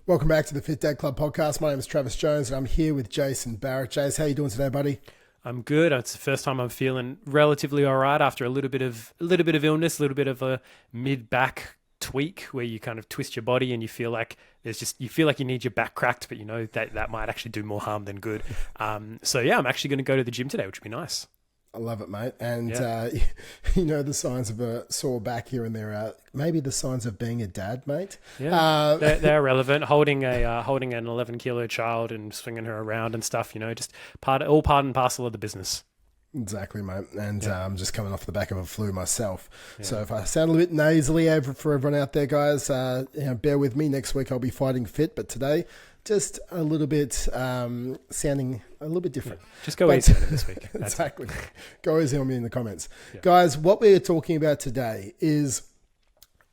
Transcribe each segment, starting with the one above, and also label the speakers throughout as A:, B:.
A: Welcome back to the Fit Dad Club podcast. My name is Travis Jones and I'm here with Jason Barrett. Jace, how you doing today, buddy?
B: I'm good. It's the first time I'm feeling relatively all right after a little bit of illness, a little bit of a mid-back tweak where you kind of twist your body and you feel like you need your back cracked, but you know that might actually do more harm than good. So yeah, I'm actually going to go to the gym today, which would be nice.
A: I love it, mate. And you know the signs of a sore back here and there are maybe the signs of being a dad, mate.
B: Yeah, they're relevant. Holding an 11-kilo child and swinging her around and stuff, you know, just part and parcel of the business.
A: Exactly, mate. And I'm just coming off the back of a flu myself. Yeah. So if I sound a little bit nasally for everyone out there, guys, bear with me. Next week I'll be fighting fit, but today just a little bit sounding a little bit different.
B: Just go easy on it this week.
A: Exactly. Go easy on me in the comments. Yeah. Guys, what we're talking about today is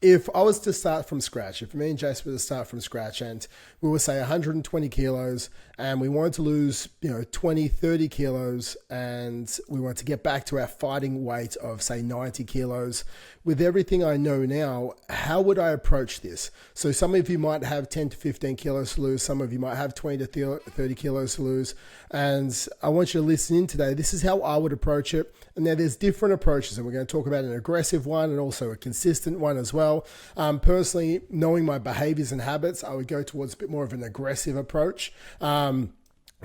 A: if I was to start from scratch, if me and Jace were to start from scratch and we were, say, 120 kilos and we wanted to lose, 20, 30 kilos and we wanted to get back to our fighting weight of, say, 90 kilos, with everything I know now, how would I approach this? So some of you might have 10 to 15 kilos to lose. Some of you might have 20 to 30 kilos to lose. And I want you to listen in today. This is how I would approach it. And now there's different approaches, and we're going to talk about an aggressive one and also a consistent one as well. Personally, knowing my behaviors and habits, I would go towards a bit more of an aggressive approach.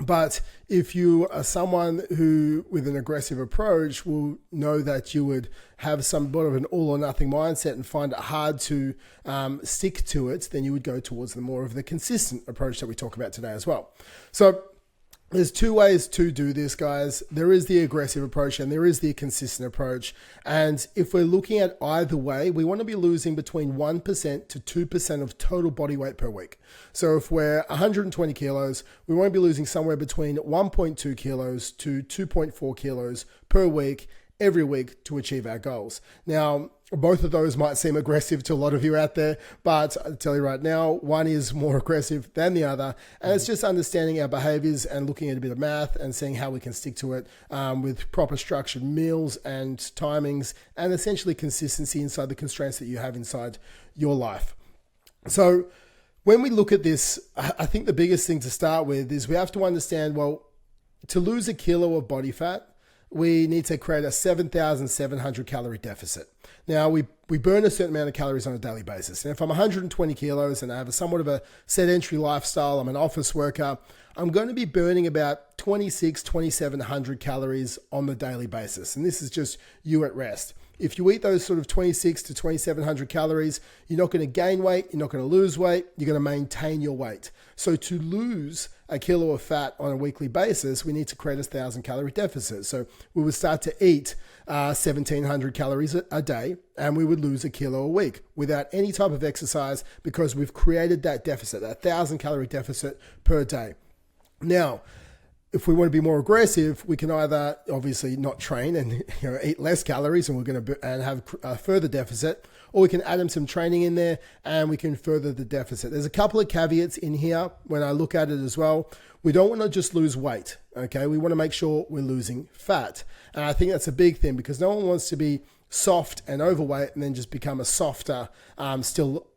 A: But if you are someone who, with an aggressive approach, will know that you would have some sort of an all or nothing mindset and find it hard to stick to it, then you would go towards the more of the consistent approach that we talk about today as well. So there's two ways to do this, guys. There is the aggressive approach and there is the consistent approach. And if we're looking at either way, we want to be losing between 1% to 2% of total body weight per week. So if we're 120 kilos, we want to be losing somewhere between 1.2 kilos to 2.4 kilos per week, every week, to achieve our goals. Now, both of those might seem aggressive to a lot of you out there, but I'll tell you right now, one is more aggressive than the other. And it's just understanding our behaviors and looking at a bit of math and seeing how we can stick to it with proper structured meals and timings and essentially consistency inside the constraints that you have inside your life. So when we look at this, I think the biggest thing to start with is we have to understand, well, to lose a kilo of body fat, we need to create a 7,700 calorie deficit. Now, we burn a certain amount of calories on a daily basis. And if I'm 120 kilos and I have somewhat of a sedentary lifestyle, I'm an office worker, I'm going to be burning about 2,700 calories on the daily basis. And this is just you at rest. If you eat those sort of 26 to 2,700 calories, you're not going to gain weight, you're not going to lose weight, you're going to maintain your weight. So to lose a kilo of fat on a weekly basis, we need to create a 1,000 calorie deficit. So we would start to eat 1,700 calories a day and we would lose a kilo a week without any type of exercise because we've created that deficit, that 1,000 calorie deficit per day. Now, if we want to be more aggressive, we can either obviously not train and eat less calories and we're going to have a further deficit, or we can add in some training in there and we can further the deficit. There's a couple of caveats in here when I look at it as well. We don't want to just lose weight, okay? We want to make sure we're losing fat. And I think that's a big thing because no one wants to be soft and overweight and then just become a softer, still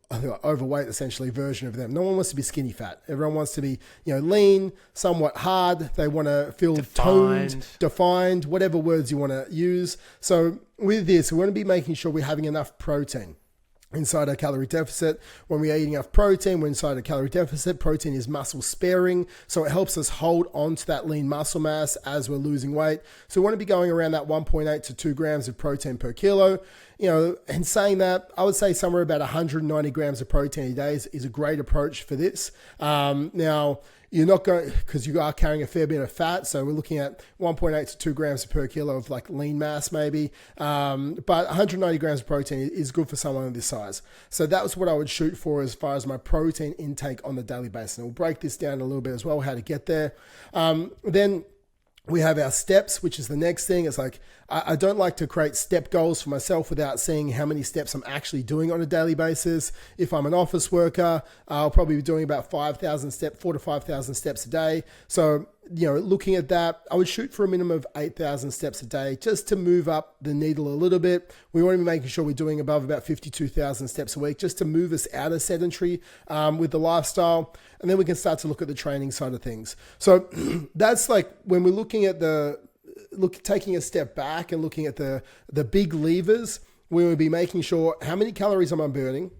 A: overweight essentially version of them. No one wants to be skinny fat. Everyone wants to be, lean, somewhat hard. They want to feel toned, defined, whatever words you want to use. So with this, we want to be making sure we're having enough protein inside our calorie deficit. When we eat enough protein, we're inside a calorie deficit. Protein is muscle sparing, so it helps us hold on to that lean muscle mass as we're losing weight. So we want to be going around that 1.8 to 2 grams of protein per kilo. And saying that, I would say somewhere about 190 grams of protein a day is a great approach for this. Now, you're not going, because you are carrying a fair bit of fat. So we're looking at 1.8 to 2 grams per kilo of like lean mass maybe. But 190 grams of protein is good for someone of this size. So that was what I would shoot for as far as my protein intake on the daily basis. And we'll break this down a little bit as well, how to get there. Then we have our steps, which is the next thing. It's like, I don't like to create step goals for myself without seeing how many steps I'm actually doing on a daily basis. If I'm an office worker, I'll probably be doing about 4 to 5,000 steps a day. So looking at that, I would shoot for a minimum of 8,000 steps a day just to move up the needle a little bit. We want to be making sure we're doing above about 52,000 steps a week just to move us out of sedentary with the lifestyle. And then we can start to look at the training side of things. So that's like when we're looking at taking a step back and looking at the big levers, we will be making sure how many calories am I burning.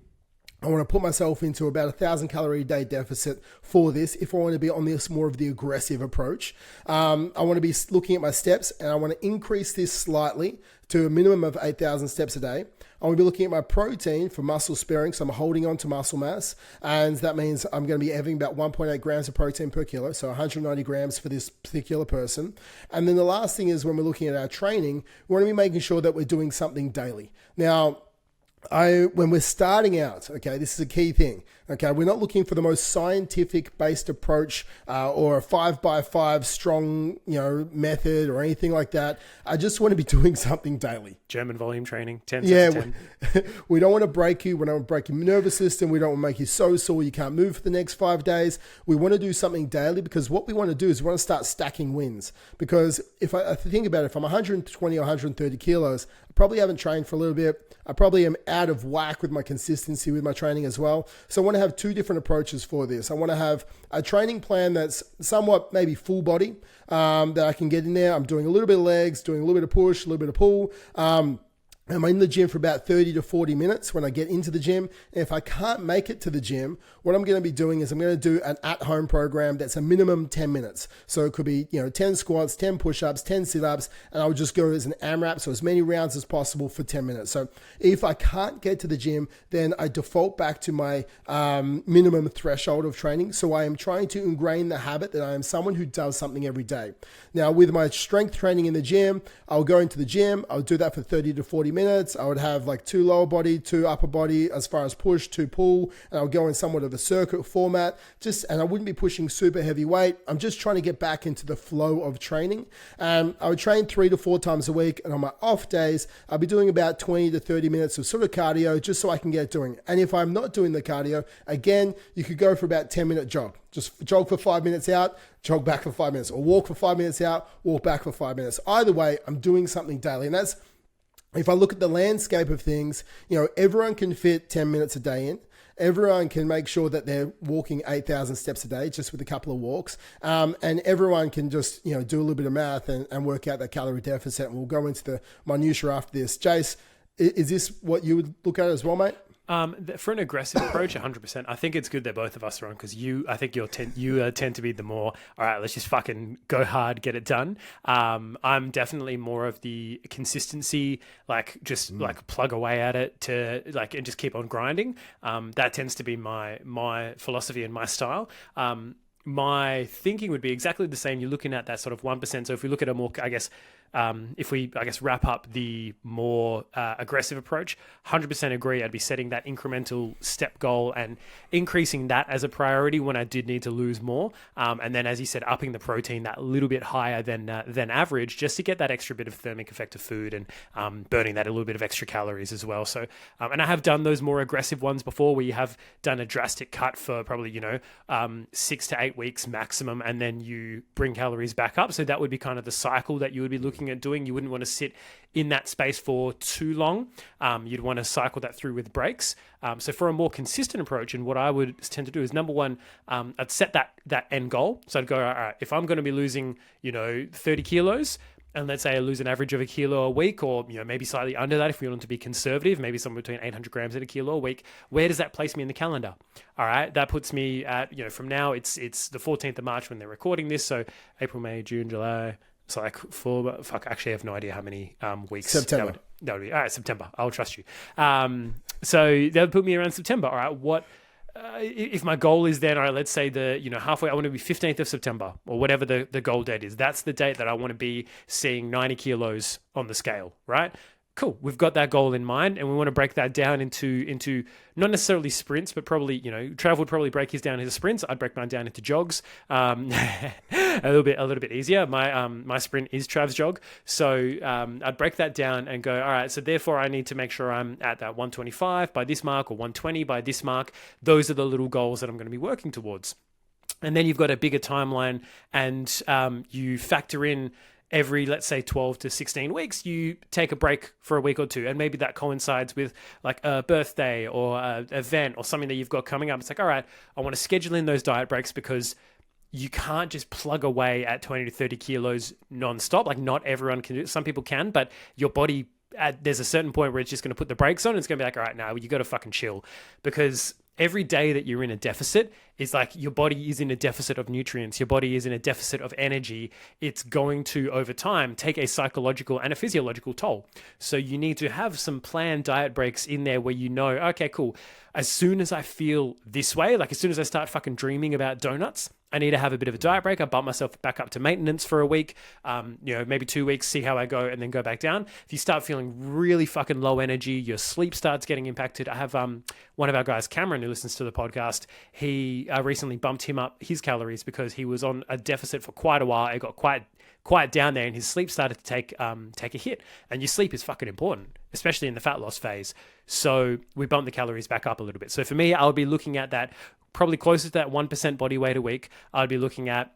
A: I want to put myself into about 1,000 calorie a day deficit for this if I want to be on this more of the aggressive approach. I want to be looking at my steps and I want to increase this slightly to a minimum of 8,000 steps a day. I want to be looking at my protein for muscle sparing, so I'm holding on to muscle mass, and that means I'm going to be having about 1.8 grams of protein per kilo, so 190 grams for this particular person. And then the last thing is when we're looking at our training, we want to be making sure that we're doing something daily. Now, when we're starting out, okay, this is a key thing. Okay, we're not looking for the most scientific based approach or a 5x5 strong, method or anything like that. I just want to be doing something daily.
B: German volume training, 10 sets of 10.
A: We don't want to break you. We don't want to break your nervous system. We don't want to make you so sore you can't move for the next 5 days. We want to do something daily because what we want to do is we want to start stacking wins. Because if I think about it, if I'm 120 or 130 kilos, I probably haven't trained for a little bit. I probably am out of whack with my consistency with my training as well. So I want to have 2 different approaches for this. I want to have a training plan that's somewhat maybe full body that I can get in there. I'm doing a little bit of legs, doing a little bit of push, a little bit of pull. I'm in the gym for about 30 to 40 minutes when I get into the gym. And if I can't make it to the gym, what I'm going to be doing is I'm going to do an at-home program that's a minimum 10 minutes. So it could be, 10 squats, 10 push-ups, 10 sit-ups, and I would just go as an AMRAP, so as many rounds as possible for 10 minutes. So if I can't get to the gym, then I default back to my minimum threshold of training. So I am trying to ingrain the habit that I am someone who does something every day. Now, with my strength training in the gym, I'll go into the gym. I'll do that for 30 to 40 minutes. I would have like 2 lower body, 2 upper body as far as push, 2 pull, and I'll go in somewhat of a circuit format. And I wouldn't be pushing super heavy weight. I'm just trying to get back into the flow of training. I would train 3 to 4 times a week, and on my off days, I'll be doing about 20 to 30 minutes of sort of cardio just so I can get doing it. And if I'm not doing the cardio, again, you could go for about 10-minute jog. Just jog for 5 minutes out, jog back for 5 minutes, or walk for 5 minutes out, walk back for 5 minutes. Either way, I'm doing something daily. And that's, if I look at the landscape of things, everyone can fit 10 minutes a day in. Everyone can make sure that they're walking 8,000 steps a day just with a couple of walks. And everyone can just, do a little bit of math and work out that calorie deficit. And we'll go into the minutiae after this. Jace, is this what you would look at as well, mate?
B: For an aggressive approach, 100%. I think it's good that both of us are on because I think you tend to be the more, all right, let's just fucking go hard, get it done. I'm definitely more of the consistency, like just like plug away at it to like and just keep on grinding. That tends to be my philosophy and my style. My thinking would be exactly the same. You're looking at that sort of 1%. So if we look at a more, if we wrap up the more aggressive approach, 100% agree. I'd be setting that incremental step goal and increasing that as a priority when I did need to lose more. And then, as you said, upping the protein that little bit higher than average, just to get that extra bit of thermic effect of food and burning that a little bit of extra calories as well. So, and I have done those more aggressive ones before, where you have done a drastic cut for probably 6 to 8 weeks maximum, and then you bring calories back up. So that would be kind of the cycle that you would be looking at doing. You wouldn't want to sit in that space for too long. You'd want to cycle that through with breaks. So for a more consistent approach, and what I would tend to do is, number one, I'd set that end goal. So I'd go, all right, if I'm going to be losing 30 kilos, and let's say I lose an average of a kilo a week, or maybe slightly under that if we want to be conservative, maybe somewhere between 800 grams and a kilo a week, where does that place me in the calendar? All right, that puts me at, from now, it's the 14th of March when they're recording this, so April, May, June, July, it's like actually I have no idea how many weeks.
A: September.
B: That would be, all right, September, I'll trust you. So that would put me around September. All right, what... if my goal is then, all right, let's say halfway, I want to be 15th of September or whatever the goal date is. That's the date that I want to be seeing 90 kilos on the scale, right? Cool. We've got that goal in mind, and we want to break that down into not necessarily sprints, but probably, Trav would probably break his down into sprints. I'd break mine down into jogs. A little bit easier. My sprint is Trav's jog. So, I'd break that down and go, all right, so therefore I need to make sure I'm at that 125 by this mark or 120 by this mark. Those are the little goals that I'm going to be working towards. And then you've got a bigger timeline, and you factor in every, let's say, 12 to 16 weeks, you take a break for a week or two. And maybe that coincides with like a birthday or an event or something that you've got coming up. It's like, all right, I want to schedule in those diet breaks because you can't just plug away at 20 to 30 kilos nonstop. Like, not everyone can do it. Some people can, but your body, there's a certain point where it's just going to put the brakes on. It's going to be like, all right, now you got to fucking chill, because every day that you're in a deficit is like your body is in a deficit of nutrients. Your body is in a deficit of energy. It's going to, over time, take a psychological and a physiological toll. So you need to have some planned diet breaks in there where you know, okay, cool. As soon as I feel this way, like as soon as I start fucking dreaming about donuts, I need to have a bit of a diet break. I bump myself back up to maintenance for a week, maybe 2 weeks, see how I go, and then go back down. If you start feeling really fucking low energy, your sleep starts getting impacted. I have one of our guys, Cameron, who listens to the podcast. He recently bumped him up his calories because he was on a deficit for quite a while. It got quite down there, and his sleep started to take a hit. And your sleep is fucking important, especially in the fat loss phase. So we bumped the calories back up a little bit. So for me, I'll be looking at that probably closer to that 1% body weight a week. I'd be looking at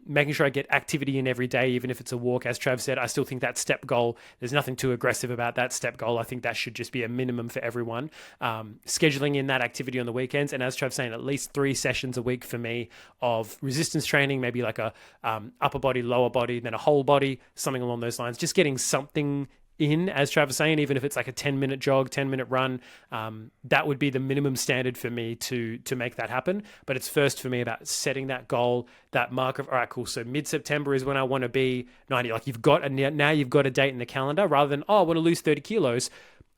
B: making sure I get activity in every day, even if it's a walk. As Trav said, I still think that step goal, there's nothing too aggressive about that step goal. I think that should just be a minimum for everyone. Scheduling in that activity on the weekends. And as Trav's saying, at least 3 sessions a week for me of resistance training, maybe like a upper body, lower body, then a whole body, something along those lines. Just getting something in, as Travis was saying, even if it's like a 10-minute jog, 10-minute run, that would be the minimum standard for me to make that happen. But it's first for me about setting that goal, that mark of, all right, cool, so mid-September is when I want to be 90. Like now you've got a date in the calendar, rather than, I want to lose 30 kilos.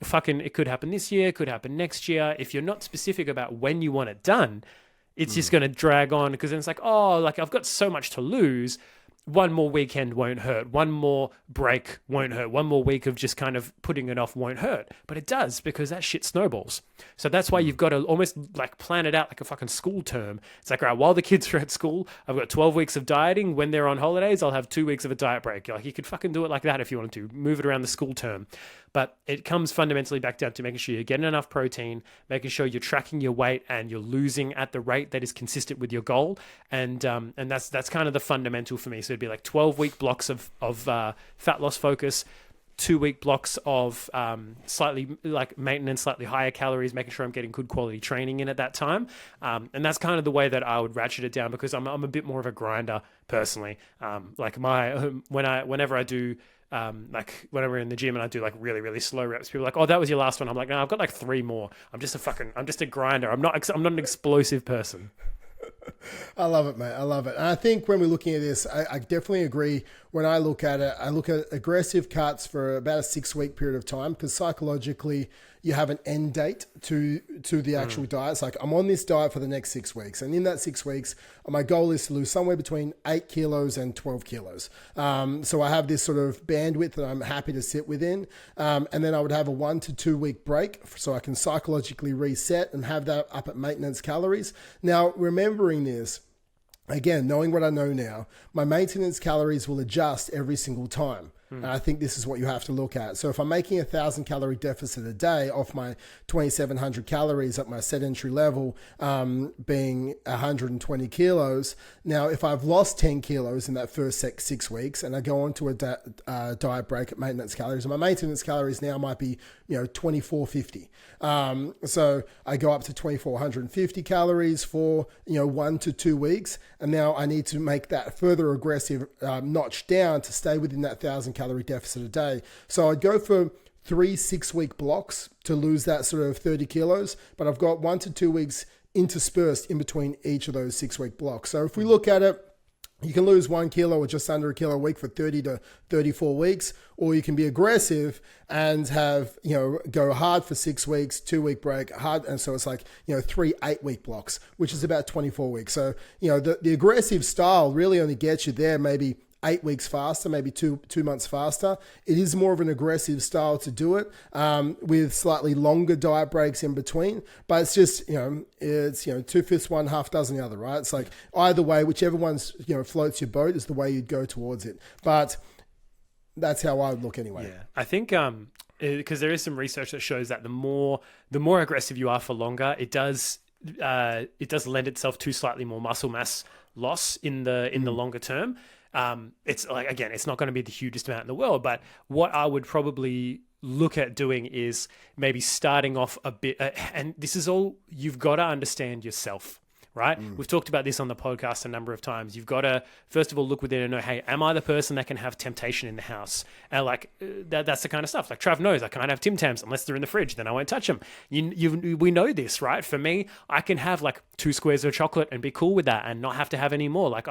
B: Fucking, it could happen this year, it could happen next year. If you're not specific about when you want it done, it's just going to drag on, because then it's like, oh, like I've got so much to lose. One more weekend won't hurt. One more break won't hurt. One more week of just kind of putting it off won't hurt. But it does, because that shit snowballs. So that's why you've got to almost like plan it out like a fucking school term. It's like, all right, while the kids are at school, I've got 12 weeks of dieting. When they're on holidays, I'll have 2 weeks of a diet break. Like, you could fucking do it like that if you wanted to. Move it around the school term. But it comes fundamentally back down to making sure you're getting enough protein, making sure you're tracking your weight and you're losing at the rate that is consistent with your goal. And that's kind of the fundamental for me. So it'd be like 12-week blocks of fat loss focus, 2-week blocks of slightly like maintenance, slightly higher calories, making sure I'm getting good quality training in at that time. And that's kind of the way that I would ratchet it down, because I'm a bit more of a grinder personally. Whenever I do, like when we're in the gym and I do like really, really slow reps, people are like, oh, that was your last one. I'm like, no, I've got like 3 more. I'm just a grinder. I'm not an explosive person.
A: I love it, mate. I love it. And I think when we're looking at this, I definitely agree. When I look at it, I look at aggressive cuts for about a 6-week period of time, because psychologically you have an end date to the actual diet. It's like, I'm on this diet for the next 6 weeks. And in that 6 weeks, my goal is to lose somewhere between 8 kilos and 12 kilos. So I have this sort of bandwidth that I'm happy to sit within. And then I would have a 1 to 2 week break so I can psychologically reset and have that up at maintenance calories. Now, remembering this, again, knowing what I know now, my maintenance calories will adjust every single time. And I think this is what you have to look at. So if I'm making 1,000 calorie deficit a day off my 2,700 calories at my sedentary level, being 120 kilos. Now, if I've lost 10 kilos in that first 6 weeks and I go on to a diet break at maintenance calories, and my maintenance calories now might be, 2,450. So I go up to 2,450 calories for, 1 to 2 weeks. And now I need to make that further aggressive notch down to stay within that 1,000 calorie deficit a day. So I'd go for 3 6-week blocks to lose that sort of 30 kilos, but I've got 1 to 2 weeks interspersed in between each of those 6-week blocks. So if we look at it, you can lose 1 kilo or just under a kilo a week for 30 to 34 weeks, or you can be aggressive and have, go hard for 6 weeks, 2-week break, hard. And so it's like, 3 8-week blocks, which is about 24 weeks. So, the aggressive style really only gets you there maybe 8 weeks faster, maybe two months faster. It is more of an aggressive style to do it, with slightly longer diet breaks in between. But it's just, it's 2/5 one, half dozen the other, right? It's like either way, whichever one's, floats your boat is the way you'd go towards it. But that's how I would look anyway.
B: Yeah, I think because there is some research that shows that the more aggressive you are for longer, it does it does lend itself to slightly more muscle mass loss in the longer term. It's like, again, it's not going to be the hugest amount in the world, but what I would probably look at doing is maybe starting off a bit, and this is all, you've got to understand yourself. Right? We've talked about this on the podcast a number of times. You've got to, first of all, look within and know, hey, am I the person that can have temptation in the house? And like, that's the kind of stuff. Like Trav knows I can't have Tim Tams unless they're in the fridge. Then I won't touch them. We know this, right? For me, I can have like 2 squares of chocolate and be cool with that and not have to have any more. Like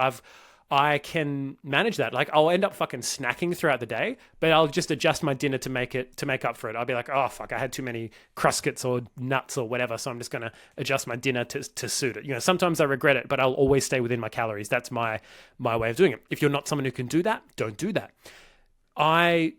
B: I can manage that. Like I'll end up fucking snacking throughout the day, but I'll just adjust my dinner to make up for it. I'll be like, oh fuck, I had too many Cruskits or nuts or whatever, so I'm just gonna adjust my dinner to suit it. You know, sometimes I regret it, but I'll always stay within my calories. That's my way of doing it. If you're not someone who can do that, don't do that. I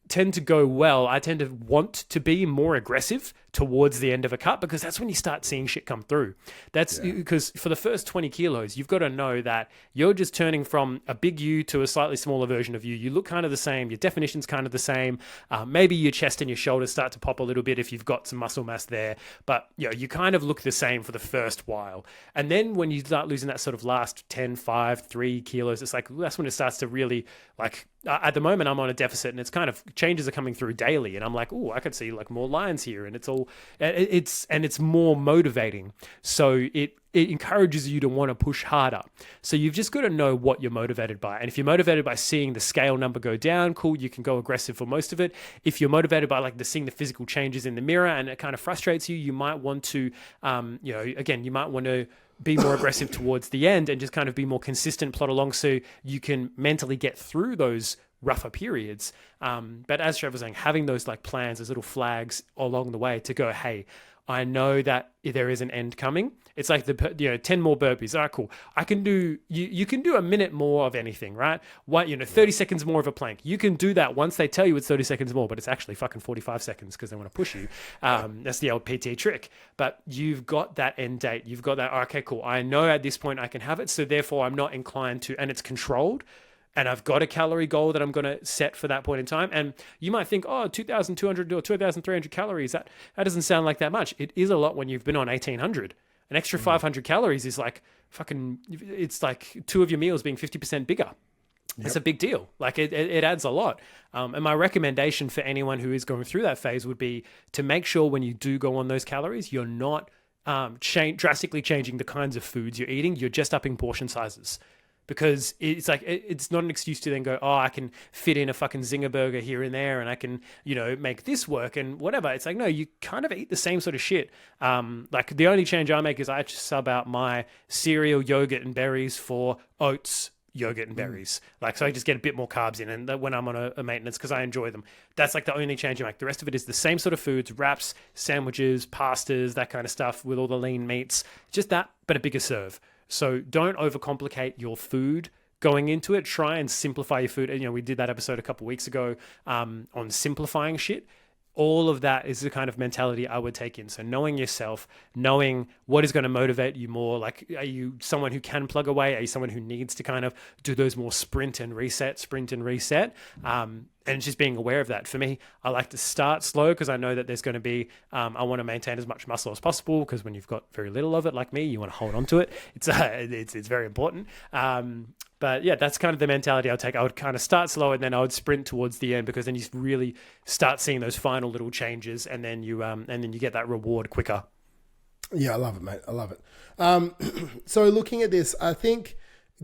B: tend to want to be more aggressive towards the end of a cut, because that's when you start seeing shit come through. That's because for the first 20 kilos, you've got to know that you're just turning from a big you to a slightly smaller version of you. You look kind of the same. Your definition's kind of the same. Maybe your chest and your shoulders start to pop a little bit if you've got some muscle mass there, but you know, you kind of look the same for the first while. And then when you start losing that sort of last 10, 5, 3 kilos, it's like, that's when it starts to really like, at the moment I'm on a deficit and it's kind of changes are coming through daily. And I'm like, oh, I could see like more lines here. And it's more motivating. So it encourages you to want to push harder. So you've just got to know what you're motivated by. And if you're motivated by seeing the scale number go down, cool, you can go aggressive for most of it. If you're motivated by like seeing the physical changes in the mirror and it kind of frustrates you, you might want to, you might want to be more aggressive towards the end and just kind of be more consistent, plot along so you can mentally get through those rougher periods. But as Trevor was saying, having those like plans, those little flags along the way to go, hey, I know that there is an end coming. It's like 10 more burpees. All right, cool. I can do, you can do a minute more of anything, right? 30 seconds more of a plank. You can do that once they tell you it's 30 seconds more, but it's actually fucking 45 seconds because they want to push you. That's the old PT trick. But you've got that end date. You've got that, okay, cool. I know at this point I can have it. So therefore I'm not inclined to, and it's controlled. And I've got a calorie goal that I'm going to set for that point in time. And you might think, oh, 2,200 or 2,300 calories, that doesn't sound like that much. It is a lot when you've been on 1,800. An extra 500 calories is like it's like 2 of your meals being 50% bigger. Yep. It's a big deal. Like it adds a lot. And my recommendation for anyone who is going through that phase would be to make sure when you do go on those calories, you're not drastically changing the kinds of foods you're eating. You're just upping portion sizes. Because it's like, it's not an excuse to then go, oh, I can fit in a fucking Zinger burger here and there and I can, make this work and whatever. It's like, no, you kind of eat the same sort of shit. Like the only change I make is I just sub out my cereal, yogurt and berries for oats, yogurt and berries. Like, so I just get a bit more carbs in and when I'm on a maintenance because I enjoy them. That's like the only change you make. The rest of it is the same sort of foods, wraps, sandwiches, pastas, that kind of stuff with all the lean meats. Just that, but a bigger serve. So don't overcomplicate your food going into it. Try and simplify your food. And, we did that episode a couple of weeks ago on simplifying shit. All of that is the kind of mentality I would take in. So knowing yourself, knowing what is going to motivate you more. Like, are you someone who can plug away? Are you someone who needs to kind of do those more sprint and reset? And just being aware of that. For me, I like to start slow because I know that there's going to be, I want to maintain as much muscle as possible because when you've got very little of it like me, you want to hold on to it. It's very important. But yeah, that's kind of the mentality I'll take. I would kind of start slow and then I would sprint towards the end because then you really start seeing those final little changes and then you get that reward quicker.
A: Yeah, I love it, mate. I love it. So looking at this, I think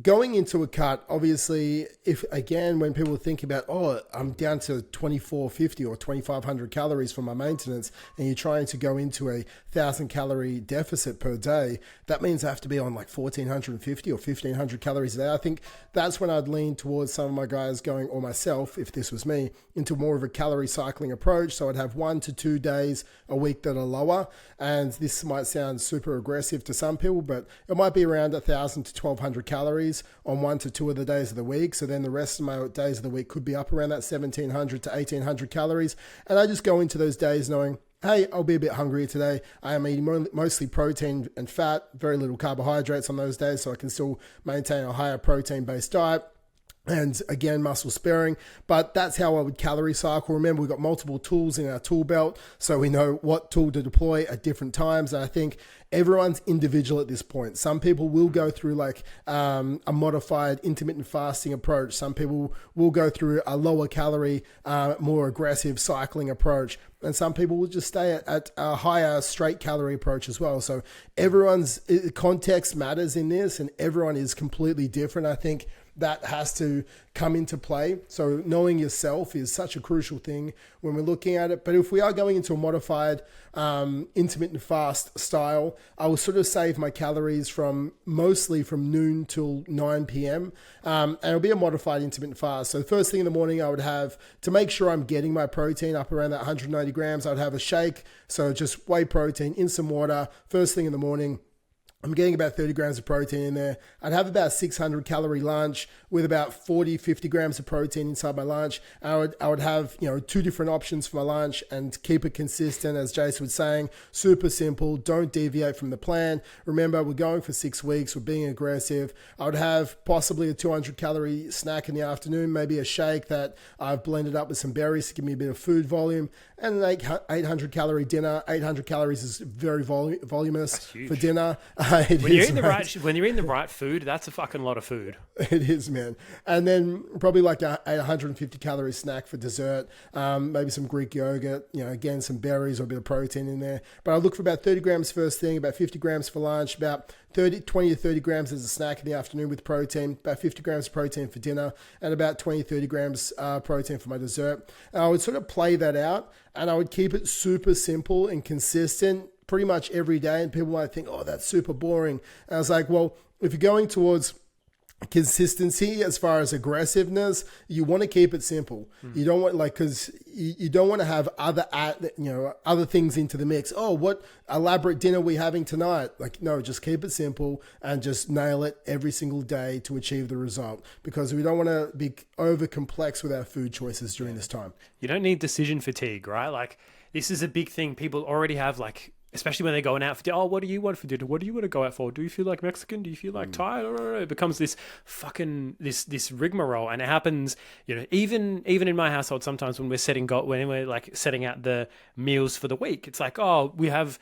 A: going into a cut, obviously, when people think about, oh, I'm down to 2,450 or 2,500 calories for my maintenance, and you're trying to go into a 1,000 calorie deficit per day, that means I have to be on like 1,450 or 1,500 calories a day. I think that's when I'd lean towards some of my guys going, or myself, if this was me, into more of a calorie cycling approach. So I'd have 1 to 2 days a week that are lower. And this might sound super aggressive to some people, but it might be around 1,000 to 1,200 calories on 1 to 2 of the days of the week. So then the rest of my days of the week could be up around that 1,700 to 1,800 calories. And I just go into those days knowing, hey, I'll be a bit hungrier today. I am eating mostly protein and fat, very little carbohydrates on those days, so I can still maintain a higher protein-based diet. And again, muscle sparing, but that's how I would calorie cycle. Remember, we've got multiple tools in our tool belt, so we know what tool to deploy at different times. And I think everyone's individual at this point. Some people will go through like a modified intermittent fasting approach. Some people will go through a lower calorie, more aggressive cycling approach. And some people will just stay at a higher straight calorie approach as well. So everyone's context matters in this, and everyone is completely different. I think that has to come into play. So knowing yourself is such a crucial thing when we're looking at it. But if we are going into a modified intermittent fast style, I will sort of save my calories mostly from noon till 9 p.m. And it'll be a modified intermittent fast. So the first thing in the morning, I would have, to make sure I'm getting my protein up around that 190 grams, I would have a shake. So just whey protein in some water first thing in the morning. I'm getting about 30 grams of protein in there. I'd have about 600 calorie lunch with about 40, 50 grams of protein inside my lunch. I would have, two different options for my lunch and keep it consistent. As Jason was saying, super simple. Don't deviate from the plan. Remember, we're going for 6 weeks. We're being aggressive. I would have possibly a 200 calorie snack in the afternoon, maybe a shake that I've blended up with some berries to give me a bit of food volume, and an 800 calorie dinner. 800 calories is very voluminous for dinner.
B: When you're eating the right food, that's a fucking lot of food.
A: It is, man. And then probably like a 150 calorie snack for dessert, maybe some Greek yogurt, again, some berries or a bit of protein in there. But I look for about 30 grams first thing, about 50 grams for lunch, about 20 to 30 grams as a snack in the afternoon with protein, about 50 grams of protein for dinner, and about 20, 30 grams protein for my dessert. And I would sort of play that out, and I would keep it super simple and consistent pretty much every day. And people might think, oh, that's super boring. And I was like, well, if you're going towards consistency as far as aggressiveness, you want to keep it simple. You don't want because you don't want to have other things into the mix. Oh, what elaborate dinner are we having tonight? No, just keep it simple and just nail it every single day to achieve the result, because we don't want to be over complex with our food choices during this time.
B: You don't need decision fatigue, right? This is a big thing people already have, especially when they're going out for dinner. Oh, what do you want for dinner? What do you want to go out for? Do you feel like Mexican? Do you feel like Thai? It becomes this fucking this rigmarole, and it happens. Even in my household, sometimes when we're setting out the meals for the week, it's like, oh, we have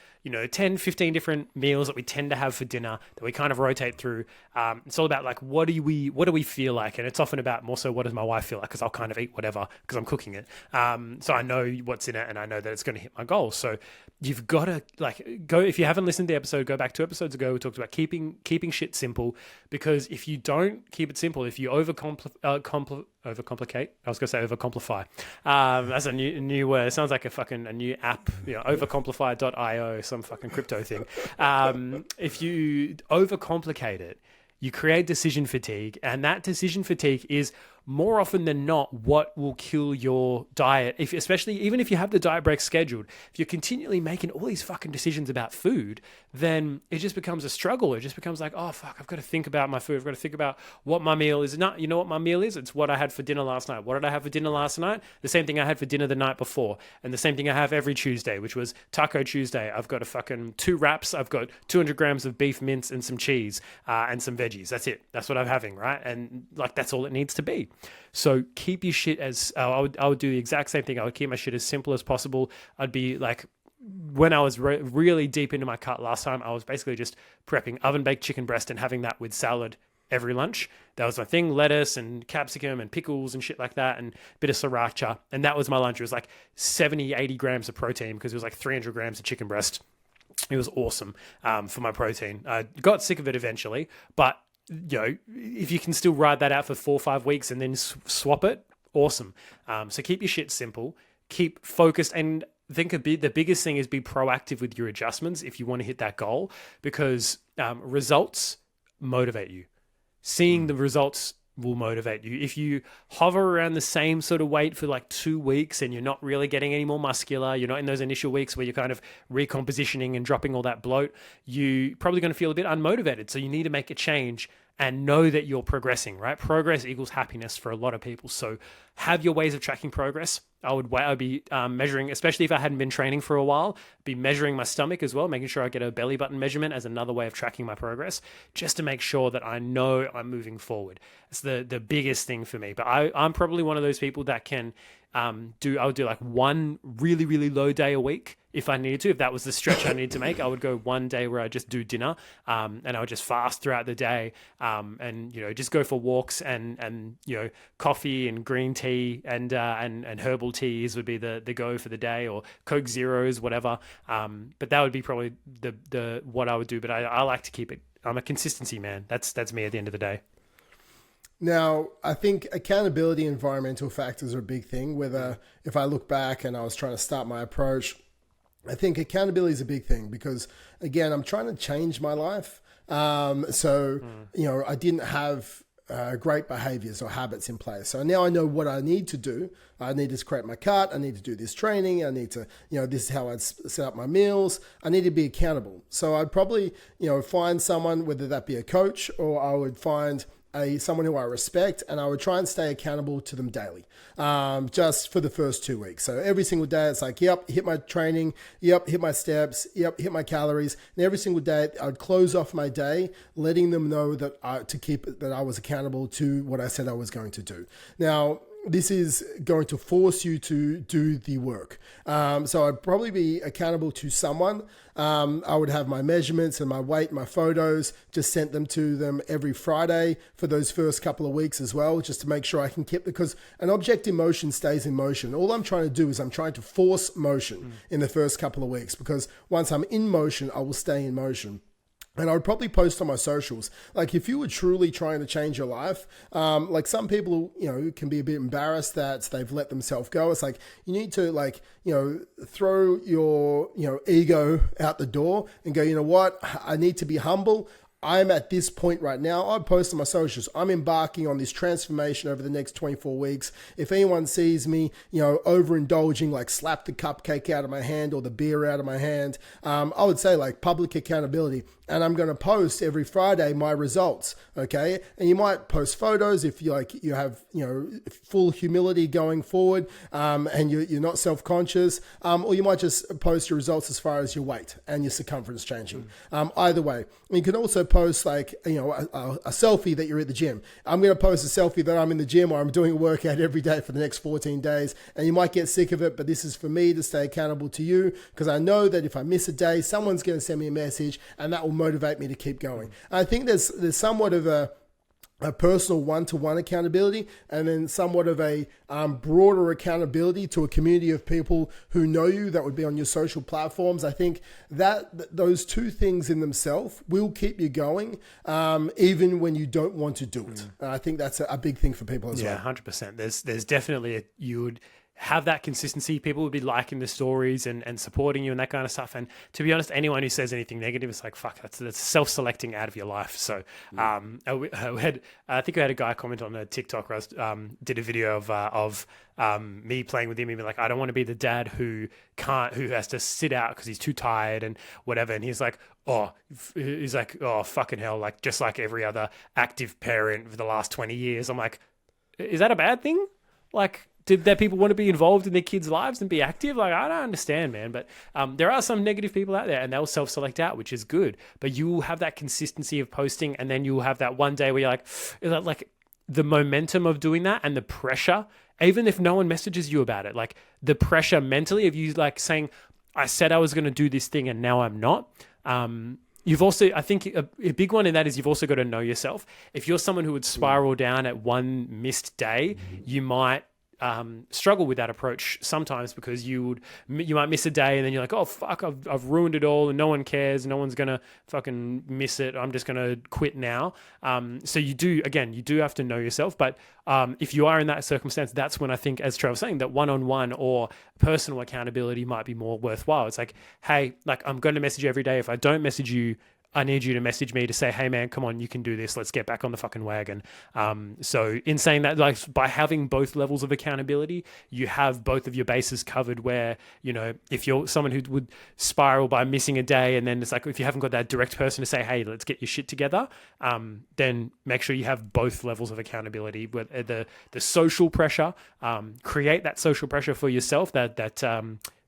B: 10, 15 different meals that we tend to have for dinner that we kind of rotate through. It's all about what do we feel like, and it's often about more so what does my wife feel like, because I'll kind of eat whatever because I'm cooking it. So I know what's in it, and I know that it's going to hit my goals. So you've got to go, if you haven't listened to the episode, go back 2 episodes ago. We talked about keeping shit simple, because if you don't keep it simple, if you overcomplicate, I was going to say overcomplify. That's a new word. It sounds like a new app, overcomplify.io, some fucking crypto thing. If you overcomplicate it, you create decision fatigue, and that decision fatigue is more often than not what will kill your diet. Especially even if you have the diet break scheduled, if you're continually making all these fucking decisions about food, then it just becomes a struggle. It just becomes like, oh fuck, I've got to think about my food. I've got to think about what my meal is. Not, you know what my meal is? It's what I had for dinner last night. What did I have for dinner last night? The same thing I had for dinner the night before, and the same thing I have every Tuesday, which was Taco Tuesday. I've got a fucking 2 wraps. I've got 200 grams of beef mince and some cheese and some veggies. That's it. That's what I'm having, right? And that's all it needs to be. So keep your shit as I would do the exact same thing. I would keep my shit as simple as possible. I'd be when I was really deep into my cut last time, I was basically just prepping oven baked chicken breast and having that with salad every lunch. That was my thing, lettuce and capsicum and pickles and shit like that, and a bit of sriracha. And that was my lunch. It was 70, 80 grams of protein, because it was 300 grams of chicken breast. It was awesome for my protein. I got sick of it eventually, but if you can still ride that out for 4 or 5 weeks and then swap it, awesome. So keep your shit simple, keep focused, and think the biggest thing is be proactive with your adjustments if you want to hit that goal, because results motivate you. Seeing the results will motivate you. If you hover around the same sort of weight for 2 weeks and you're not really getting any more muscular, you're not in those initial weeks where you're kind of recompositioning and dropping all that bloat, you're probably going to feel a bit unmotivated. So you need to make a change and know that you're progressing, right? Progress equals happiness for a lot of people. So have your ways of tracking progress. I would be measuring, especially if I hadn't been training for a while, be measuring my stomach as well, making sure I get a belly button measurement as another way of tracking my progress, just to make sure that I know I'm moving forward. It's the biggest thing for me. But I'm probably one of those people that can I would do 1 really, really low day a week. if I needed to, if that was the stretch I needed to make, I would go one day where I just do dinner, and I would just fast throughout the day, and just go for walks and coffee and green tea and herbal teas would be the go for the day, or Coke Zeros, whatever. But that would be probably the what I would do. But I like to keep it. I'm a consistency man. That's me at the end of the day.
A: Now, I think accountability, environmental factors are a big thing. Whether if I look back and I was trying to start my approach, I think accountability is a big thing because, again, I'm trying to change my life. I didn't have great behaviors or habits in place. So now I know what I need to do. I need to create my cut. I need to do this training. I need to, this is how I'd set up my meals. I need to be accountable. So I'd probably, find someone, whether that be a coach or I would find someone who I respect, and I would try and stay accountable to them daily, just for the first 2 weeks. So every single day, it's like, yep, hit my training, yep, hit my steps, yep, hit my calories. And every single day, I'd close off my day, letting them know that I was accountable to what I said I was going to do. Now, this is going to force you to do the work. So I'd probably be accountable to someone. I would have my measurements and my weight, my photos, just sent them to them every Friday for those first couple of weeks as well, just to make sure I can keep, because an object in motion stays in motion. All I'm trying to do is I'm trying to force motion in the first couple of weeks, because once I'm in motion, I will stay in motion. And I would probably post on my socials. Like if you were truly trying to change your life, like some people, can be a bit embarrassed that they've let themselves go. It's like you need to throw your, ego out the door and go, you know what? I need to be humble. I'm at this point right now. I post on my socials. I'm embarking on this transformation over the next 24 weeks. If anyone sees me, overindulging, like slap the cupcake out of my hand or the beer out of my hand, I would say like public accountability. And I'm going to post every Friday my results. Okay. And you might post photos if you have, full humility going forward, and you're not self-conscious, or you might just post your results as far as your weight and your circumference changing. Either way, you can also post a selfie that you're at the gym. I'm going to post a selfie that I'm in the gym or I'm doing a workout every day for the next 14 days. And you might get sick of it, but this is for me to stay accountable to you, because I know that if I miss a day, someone's going to send me a message and that will motivate me to keep going. I think there's somewhat of a personal one-to-one accountability, and then somewhat of a broader accountability to a community of people who know you that would be on your social platforms. I think that those two things in themselves will keep you going, even when you don't want to do it. And I think that's a big thing for people as well.
B: Yeah, 100%. There's definitely you would have that consistency. People would be liking the stories and supporting you and that kind of stuff. And to be honest, anyone who says anything negative is like, fuck, that's self-selecting out of your life. So I think I had a guy comment on a TikTok where I did a video of me playing with him. He'd be like, I don't want to be the dad who has to sit out because he's too tired and whatever. And he's like, oh, fucking hell. Like just like every other active parent for the last 20 years. I'm like, is that a bad thing? Like, did that people want to be involved in their kids' lives and be active? Like, I don't understand, man. But there are some negative people out there and they'll self-select out, which is good. But you will have that consistency of posting, and then you'll have that one day where you're like the momentum of doing that and the pressure, even if no one messages you about it, like the pressure mentally of you like saying, I said I was going to do this thing and now I'm not. You've also, I think a big one in that is you've also got to know yourself. If you're someone who would spiral down at one missed day, you might struggle with that approach sometimes, because you might miss a day and then you're like, oh fuck, I've ruined it all and no one cares, no one's gonna fucking miss it, I'm just gonna quit now. So you do have to know yourself. But if you are in that circumstance, that's when I think, as Trevor was saying, that one-on-one or personal accountability might be more worthwhile. It's like, hey, like I'm going to message you every day. If I don't message you, I need you to message me to say, hey man, come on, you can do this. Let's get back on the fucking wagon. So in saying that, like by having both levels of accountability, you have both of your bases covered, where, if you're someone who would spiral by missing a day, and then it's like, if you haven't got that direct person to say, hey, let's get your shit together, then make sure you have both levels of accountability. With the social pressure, create that social pressure for yourself, that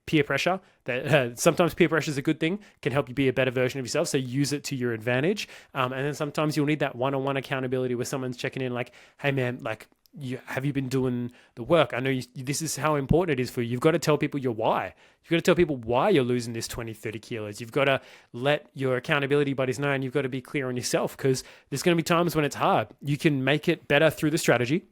B: peer pressure, that sometimes peer pressure is a good thing, can help you be a better version of yourself. So use it to your advantage. And then sometimes you'll need that one-on-one accountability where someone's checking in like, hey man, like have you been doing the work? I know this is how important it is for you. You've got to tell people your why. You've got to tell people why you're losing this 20, 30 kilos. You've got to let your accountability buddies know, and you've got to be clear on yourself, because there's going to be times when it's hard. You can make it better through the strategy.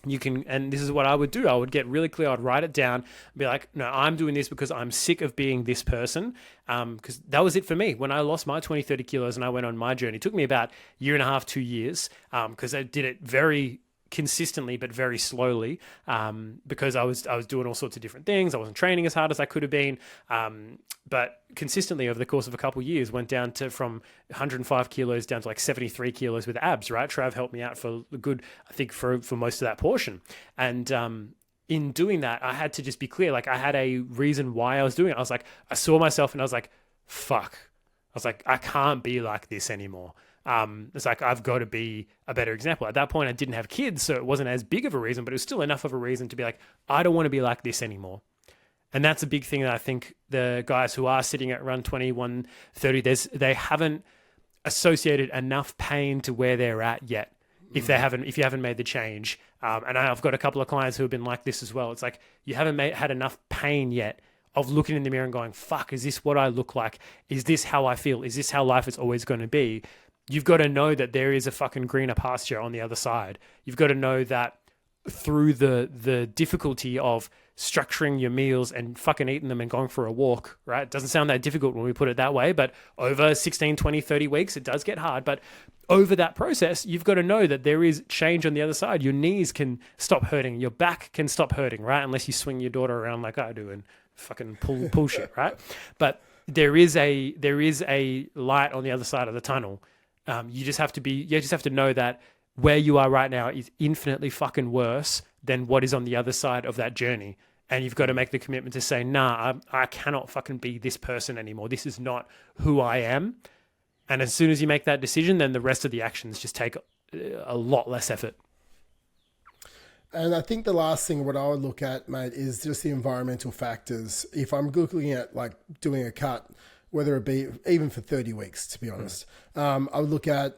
B: You can, and this is what I would do. I would get really clear. I'd write it down and be like, no, I'm doing this because I'm sick of being this person. Because that was it for me. When I lost my 20, 30 kilos and I went on my journey, it took me about 1.5 to 2 years, because I did it very consistently but very slowly, because I was doing all sorts of different things. I wasn't training as hard as I could have been, but consistently over the course of a couple of years went down to from 105 kilos down to like 73 kilos with abs, right? Trav helped me out for a good, I think for most of that portion. And in doing that, I had to just be clear. Like, I had a reason why I was doing it. I was like, I saw myself and I was like, fuck. I was like, I can't be like this anymore. It's like, I've got to be a better example. At that point, I didn't have kids, so it wasn't as big of a reason, but it was still enough of a reason to be like, I don't want to be like this anymore. And that's a big thing that I think the guys who are sitting at run 20, 130, they haven't associated enough pain to where they're at yet. If you haven't made the change. And I've got a couple of clients who have been like this as well. It's like, you haven't had enough pain yet of looking in the mirror and going, fuck, is this what I look like? Is this how I feel? Is this how life is always going to be? You've got to know that there is a fucking greener pasture on the other side. You've got to know that through the difficulty of structuring your meals and fucking eating them and going for a walk, right? It doesn't sound that difficult when we put it that way, but over 16, 20, 30 weeks, it does get hard. But over that process, you've got to know that there is change on the other side. Your knees can stop hurting. Your back can stop hurting, right? Unless you swing your daughter around like I do and fucking pull shit, right? But there is a light on the other side of the tunnel. You just have to know that where you are right now is infinitely fucking worse than what is on the other side of that journey. And you've got to make the commitment to say, nah, I cannot fucking be this person anymore. This is not who I am. And as soon as you make that decision, then the rest of the actions just take a lot less effort.
A: And I think the last thing what I would look at, mate, is just the environmental factors. If I'm looking at like doing a cut, whether it be even for 30 weeks, to be honest, I would look at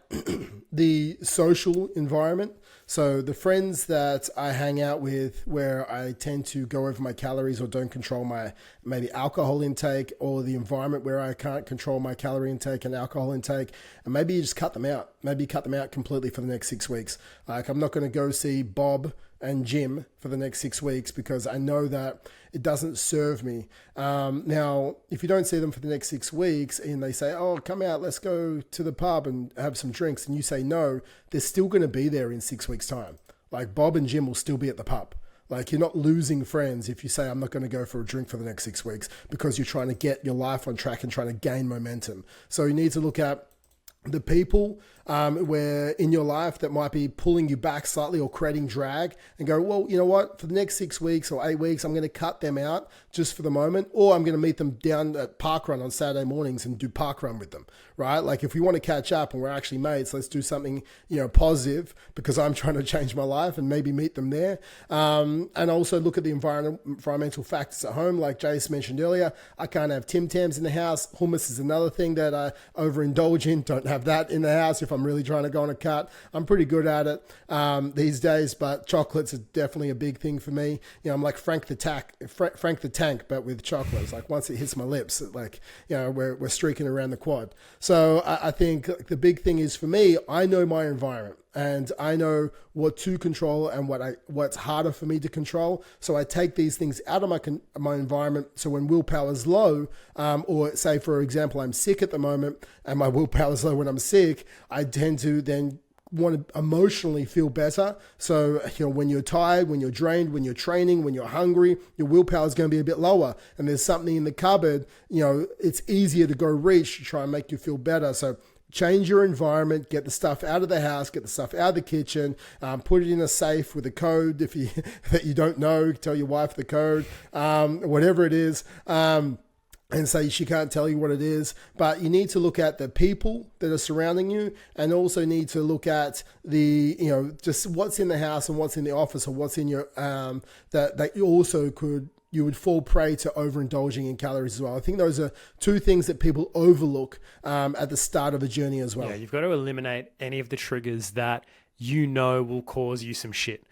A: the social environment. So the friends that I hang out with, where I tend to go over my calories or don't control my maybe alcohol intake, or the environment where I can't control my calorie intake and alcohol intake, and maybe you just cut them out. Maybe cut them out completely for the next 6 weeks. Like, I'm not going to go see Bob and Jim for the next 6 weeks because I know that it doesn't serve me. Now, if you don't see them for the next 6 weeks and they say, oh, come out, let's go to the pub and have some drinks, and you say no, they're still going to be there in 6 weeks' time. Like, Bob and Jim will still be at the pub. Like, you're not losing friends if you say, I'm not going to go for a drink for the next 6 weeks, because you're trying to get your life on track and trying to gain momentum. So you need to look at the people where in your life that might be pulling you back slightly or creating drag, and go, well, you know what, for the next 6 weeks or 8 weeks, I'm going to cut them out just for the moment, or I'm going to meet them down at parkrun on Saturday mornings and do parkrun with them, right? Like, if we want to catch up and we're actually mates, let's do something, positive, because I'm trying to change my life, and maybe meet them there. And also look at the environmental factors at home. Like Jace mentioned earlier, I can't have Tim Tams in the house. Hummus is another thing that I overindulge in. Don't have that in the house if I'm really trying to go on a cut. I'm pretty good at it these days, but chocolates are definitely a big thing for me. I'm like Frank the Tank, but with chocolates. Like, once it hits my lips, we're streaking around the quad. So I think the big thing is, for me, I know my environment, and I know what to control and what's harder for me to control. So I take these things out of my environment. So when willpower's low, or say, for example, I'm sick at the moment and my willpower's low when I'm sick, I tend to then want to emotionally feel better. So, when you're tired, when you're drained, when you're training, when you're hungry, your willpower is going to be a bit lower, and there's something in the cupboard, it's easier to go reach to try and make you feel better. So change your environment, get the stuff out of the house, get the stuff out of the kitchen, put it in a safe with a code that you don't know, tell your wife the code, whatever it is. And say she can't tell you what it is, but you need to look at the people that are surrounding you, and also need to look at the, just what's in the house and what's in the office, or what's in your, that you would fall prey to overindulging in calories as well. I think those are two things that people overlook at the start of a journey as well.
B: Yeah, you've got to eliminate any of the triggers that will cause you some shit.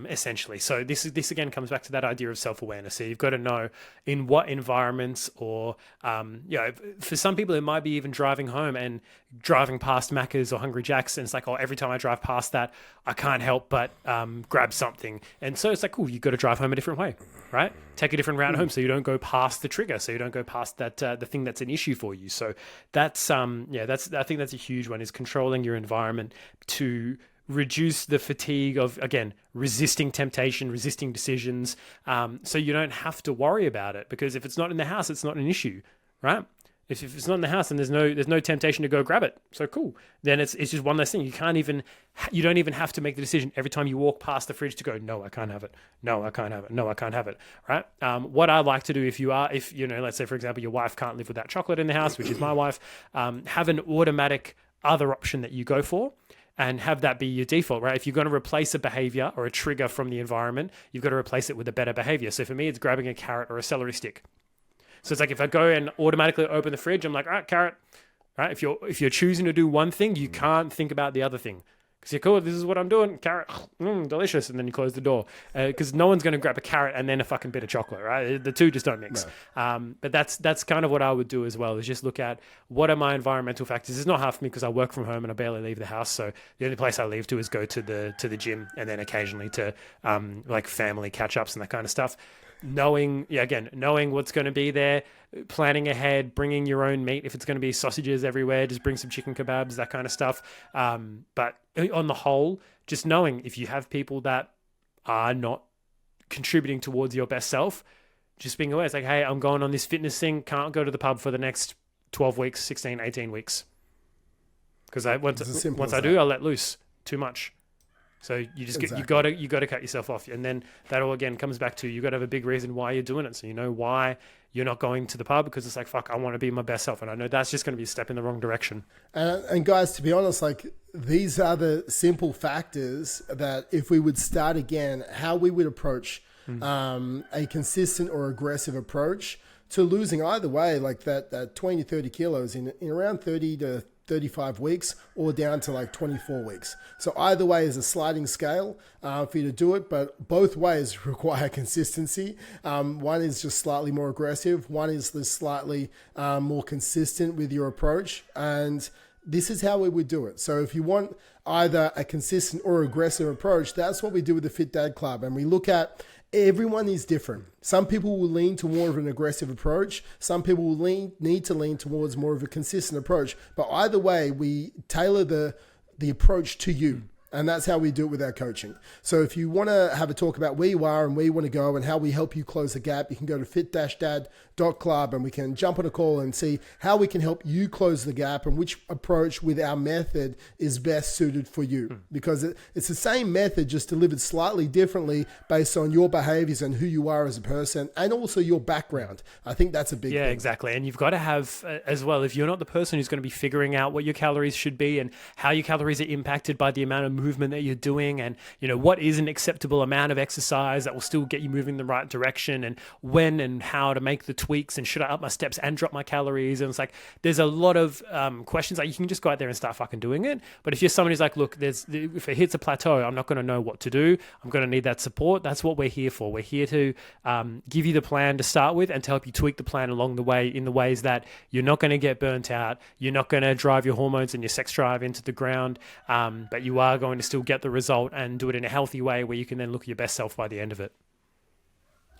B: essentially. So this again comes back to that idea of self-awareness. So you've got to know in what environments, or for some people it might be even driving home and driving past Macca's or Hungry Jack's, and it's like, oh, every time I drive past that, I can't help but grab something. And so it's like, cool, you've got to drive home a different way, right? Take a different route home so you don't go past the trigger, so you don't go past that the thing that's an issue for you. So that's I think that's a huge one, is controlling your environment to reduce the fatigue of, again, resisting temptation, resisting decisions, so you don't have to worry about it. Because if it's not in the house, it's not an issue, right? If it's not in the house and there's no temptation to go grab it, so cool. Then it's just one less thing. You don't even have to make the decision every time you walk past the fridge to go, no, I can't have it. No, I can't have it. No, I can't have it. Right? What I like to do, if let's say for example your wife can't live without chocolate in the house, which is my wife, have an automatic other option that you go for, and have that be your default, right? If you're going to replace a behavior or a trigger from the environment, you've got to replace it with a better behavior. So for me, it's grabbing a carrot or a celery stick. So it's like if I go and automatically open the fridge, I'm like, all right, carrot. Right? If you're choosing to do one thing, you can't think about the other thing. Because you're cool, this is what I'm doing, carrot, delicious, and then you close the door. Because no one's going to grab a carrot and then a fucking bit of chocolate, right? The two just don't mix. No. But that's kind of what I would do as well, is just look at what are my environmental factors. It's not hard for me because I work from home and I barely leave the house. So the only place I leave to is go to the gym, and then occasionally to like family catch-ups and that kind of stuff. Knowing what's going to be there, planning ahead, bringing your own meat. If it's going to be sausages everywhere, just bring some chicken kebabs, that kind of stuff. But on the whole, just knowing if you have people that are not contributing towards your best self, just being aware. It's like, hey, I'm going on this fitness thing, can't go to the pub for the next 12 weeks, 16, 18 weeks. Because once I do, I'll let loose too much. So you just you got to cut yourself off, and then that all again comes back to you got to have a big reason why you're doing it. So you know why you're not going to the pub, because it's like, fuck, I want to be my best self, and I know that's just going to be a step in the wrong direction.
A: And guys, to be honest, like these are the simple factors that if we would start again, how we would approach a consistent or aggressive approach to losing either way, like that 20, 30 kilos in around 30 to 35 weeks or down to like 24 weeks. So either way is a sliding scale for you to do it, but both ways require consistency. One is just slightly more aggressive. One is slightly more consistent with your approach. And this is how we would do it. So if you want either a consistent or aggressive approach, that's what we do with the Fit Dad Club. And we look at everyone is different. Some people will lean to more of an aggressive approach. Some people will need to lean towards more of a consistent approach. But either way, we tailor the approach to you. And that's how we do it with our coaching. So if you want to have a talk about where you are and where you want to go and how we help you close the gap, you can go to fit-dad.club and we can jump on a call and see how we can help you close the gap and which approach with our method is best suited for you. Because it's the same method, just delivered slightly differently based on your behaviors and who you are as a person and also your background. I think that's a big thing.
B: Yeah, exactly. And you've got to have as well, if you're not the person who's going to be figuring out what your calories should be and how your calories are impacted by the amount of movement that you're doing, and what is an acceptable amount of exercise that will still get you moving in the right direction, and when and how to make the tweaks, and should I up my steps and drop my calories? And it's like there's a lot of questions. Like you can just go out there and start fucking doing it, but if you're someone who's like, look, if it hits a plateau, I'm not going to know what to do, I'm going to need that support. That's what we're here for. We're here to give you the plan to start with and to help you tweak the plan along the way in the ways that you're not going to get burnt out, you're not going to drive your hormones and your sex drive into the ground, but you are going to still get the result and do it in a healthy way where you can then look at your best self by the end of it.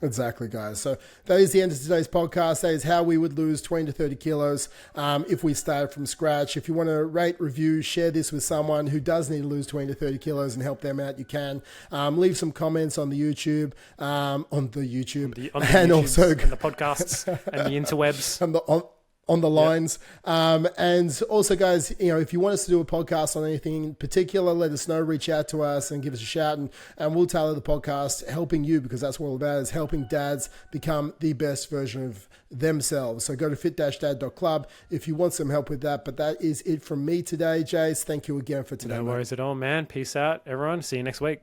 A: Exactly, guys. So that is the end of today's podcast. That is how we would lose 20 to 30 kilos if we started from scratch. If you want to rate, review, share this with someone who does need to lose 20 to 30 kilos and help them out, you can. Leave some comments on the YouTube, and also
B: and the podcasts and the interwebs.
A: On the lines. Yep. And also, guys, if you want us to do a podcast on anything in particular, let us know, reach out to us and give us a shout, and we'll tailor the podcast helping you, because that's what all about, is helping dads become the best version of themselves. So go to fit-dad.club if you want some help with that. But that is it from me today, Jace. Thank you again for today.
B: No worries at all, man. Peace out, everyone. See you next week.